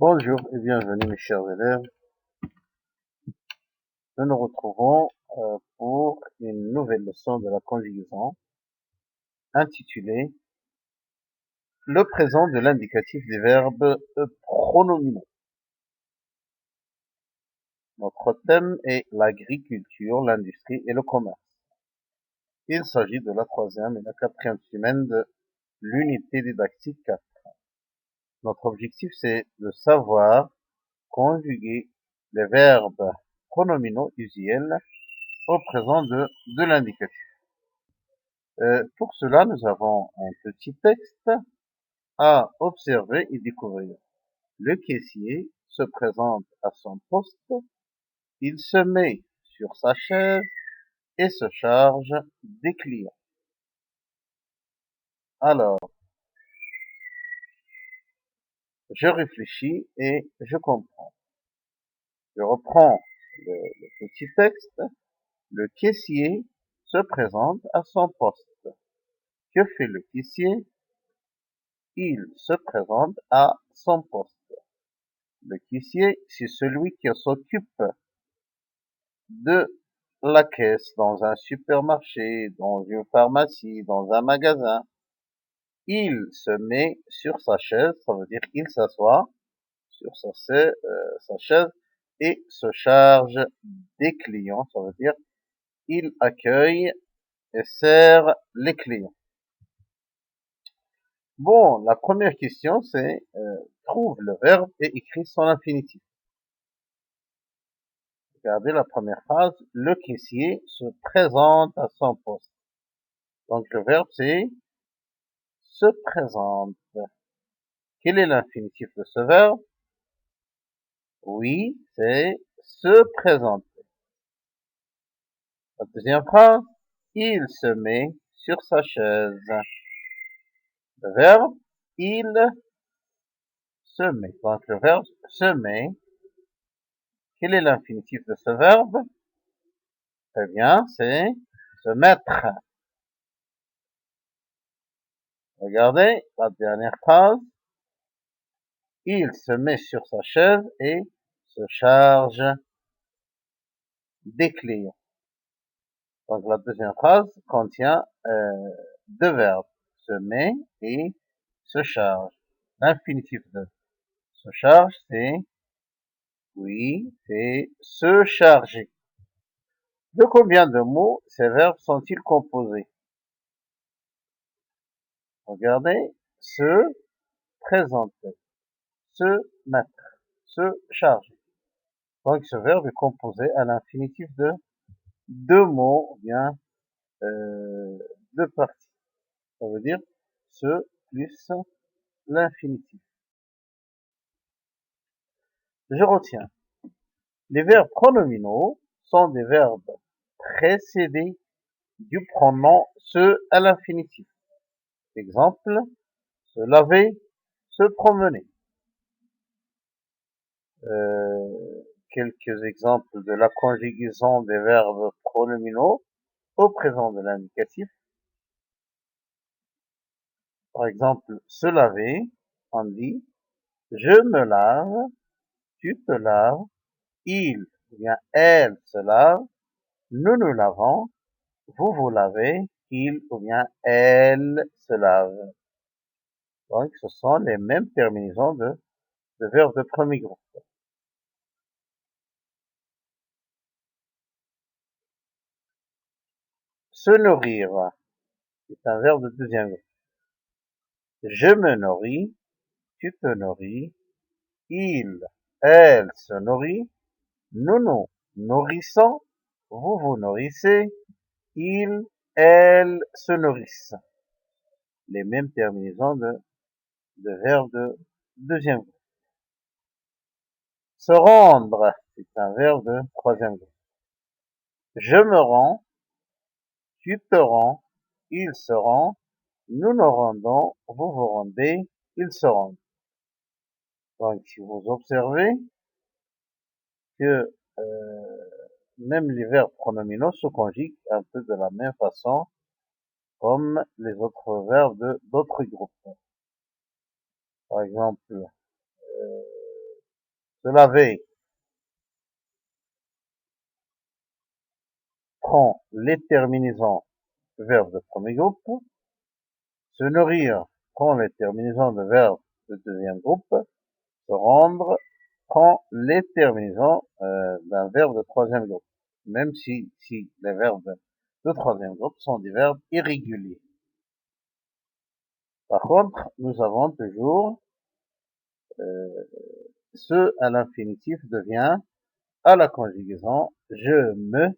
Bonjour et bienvenue mes chers élèves. Nous nous retrouvons pour une nouvelle leçon de la conjugaison intitulée Le présent de l'indicatif des verbes pronominaux. Notre thème est l'agriculture, l'industrie et le commerce. Il s'agit de la troisième et la quatrième semaine de l'unité didactique 4. Notre objectif c'est de savoir conjuguer les verbes pronominaux usuels au présent de l'indicatif. Pour cela, nous avons un petit texte à observer et découvrir. Le caissier se présente à son poste, il se met sur sa chaise et se charge des clients. Alors, je réfléchis et je comprends. Je reprends le petit texte. Le caissier se présente à son poste. Que fait le caissier? Il se présente à son poste. Le caissier, c'est celui qui s'occupe de la caisse dans un supermarché, dans une pharmacie, dans un magasin. Il se met sur sa chaise, ça veut dire qu'il s'assoit sur sa chaise et se charge des clients, ça veut dire il accueille et sert les clients. Bon, la première question c'est trouve le verbe et écris son infinitif. Regardez la première phrase, le caissier se présente à son poste. Donc le verbe c'est se présente. Quel est l'infinitif de ce verbe? Oui, c'est se présenter. La deuxième phrase, il se met sur sa chaise. Le verbe, il se met. Donc le verbe se met. Quel est l'infinitif de ce verbe? Très bien, c'est se mettre. Regardez la dernière phrase. Il se met sur sa chaise et se charge des clients. Donc la deuxième phrase contient deux verbes, se met et se charge. L'infinitif de se charge, c'est, oui, c'est se charger. De combien de mots ces verbes sont-ils composés? Regardez, se présenter, se mettre, se charger. Donc ce verbe est composé à l'infinitif de deux mots, ou bien deux parties. Ça veut dire se plus l'infinitif. Je retiens. Les verbes pronominaux sont des verbes précédés du pronom se à l'infinitif. Exemple, se laver, se promener. Quelques exemples de la conjugaison des verbes pronominaux au présent de l'indicatif. Par exemple, se laver, on dit je me lave, tu te laves, il ou bien elle se lave, nous nous lavons, vous vous lavez, il ou bien elle se lave. Donc, ce sont les mêmes terminaisons de verbes de premier groupe. Se nourrir, c'est un verbe de deuxième groupe. Je me nourris, tu te nourris, il, elle se nourrit, nous nous nourrissons, vous vous nourrissez, il, elle se nourrissent. Les mêmes terminaisons de verbes de deuxième groupe. Se rendre, c'est un verbe de troisième groupe. Je me rends, tu te rends, il se rend, nous nous rendons, vous vous rendez, ils se rendent. Donc, si vous observez que même les verbes pronominaux se conjuguent un peu de la même façon comme les autres verbes d'autres groupes. Par exemple, Se laver prend les terminaisons verbes de premier groupe. Se nourrir prend les terminaisons de verbes de deuxième groupe. Se rendre prend les terminaisons d'un verbe de troisième groupe, même si les verbes de troisième groupe sont des verbes irréguliers. Par contre, nous avons toujours ce à l'infinitif devient à la conjugaison je, me,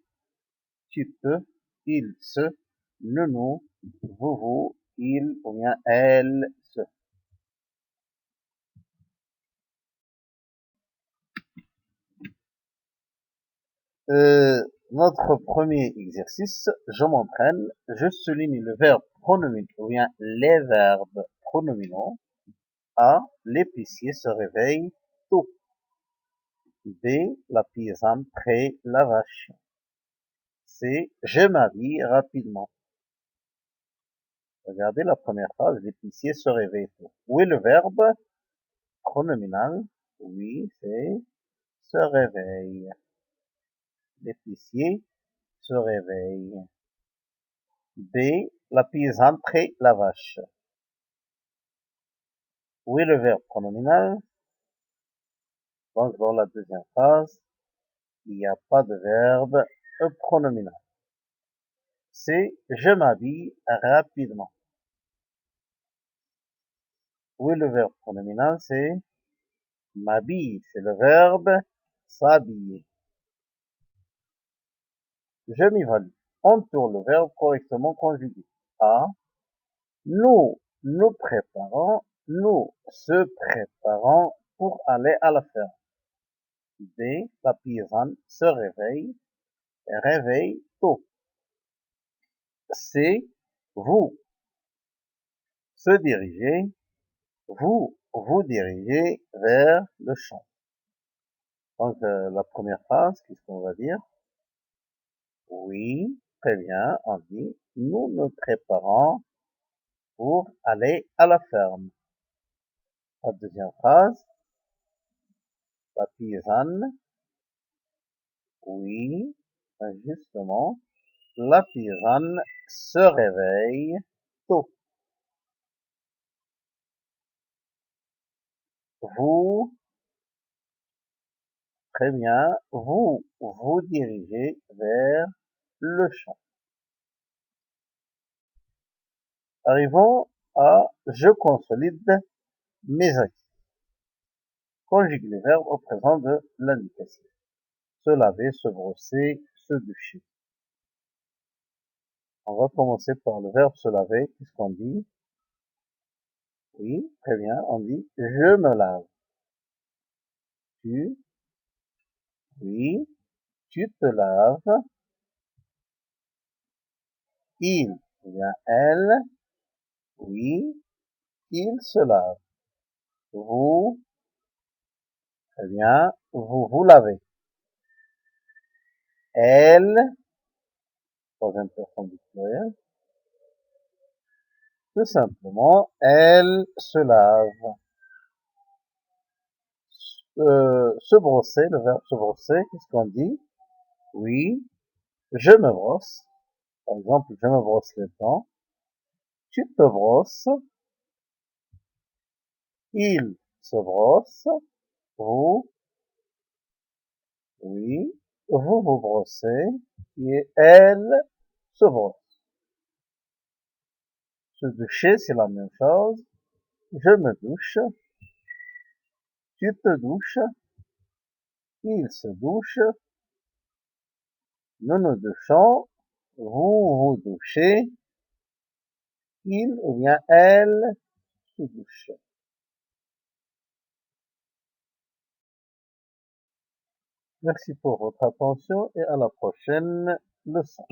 tu, te, il, se, nous, vous, il ou bien elle, se. Notre premier exercice, je m'entraîne, je souligne le verbe pronominal ou bien les verbes pronominaux. A, l'épicier se réveille tôt. B, la paysanne traite la vache. C, je m'habille rapidement. Regardez la première phrase, l'épicier se réveille tôt. Où est le verbe pronominal? Oui, c'est se réveille. L'épicier se réveille. B, la paysanne traite la vache. Où est le verbe pronominal? Donc, dans la deuxième phrase, il n'y a pas de verbe pronominal. C, je m'habille rapidement. Où est le verbe pronominal? C'est m'habille. C'est le verbe s'habiller. Je m'y valide. Entoure le verbe correctement conjugué. A, nous préparons, nous se préparons pour aller à la ferme. B, la paysanne se réveille tôt. C, vous se dirigez, vous dirigez vers le champ. Donc, la première phrase, qu'est-ce qu'on va dire? Oui, très bien, on dit, nous nous préparons pour aller à la ferme. La deuxième phrase, la paysanne, oui, justement, la paysanne se réveille tôt. Vous, très bien, vous dirigez vers le champ. Arrivons à je consolide mes acquis. Conjugue les verbes au présent de l'indicatif. Se laver, se brosser, se doucher. On va commencer par le verbe se laver. Qu'est-ce qu'on dit? Oui, très bien. On dit je me lave. Tu, oui, tu te laves. Il, ou bien elle, oui, il se lave. Vous, très bien, vous vous lavez. Elle, troisième personne du pluriel, tout simplement, elle se lave. Se brosser, le verbe se brosser, qu'est-ce qu'on dit? Oui, je me brosse. Par exemple, je me brosse les dents. Tu te brosses. Il se brosse. Vous, oui, vous vous brossez. Et elle se brosse. Se doucher, c'est la même chose. Je me douche. Tu te douches. Il se douche. Nous nous douchons. Vous vous douchez. Il ou bien elle se douche. Merci pour votre attention et à la prochaine leçon.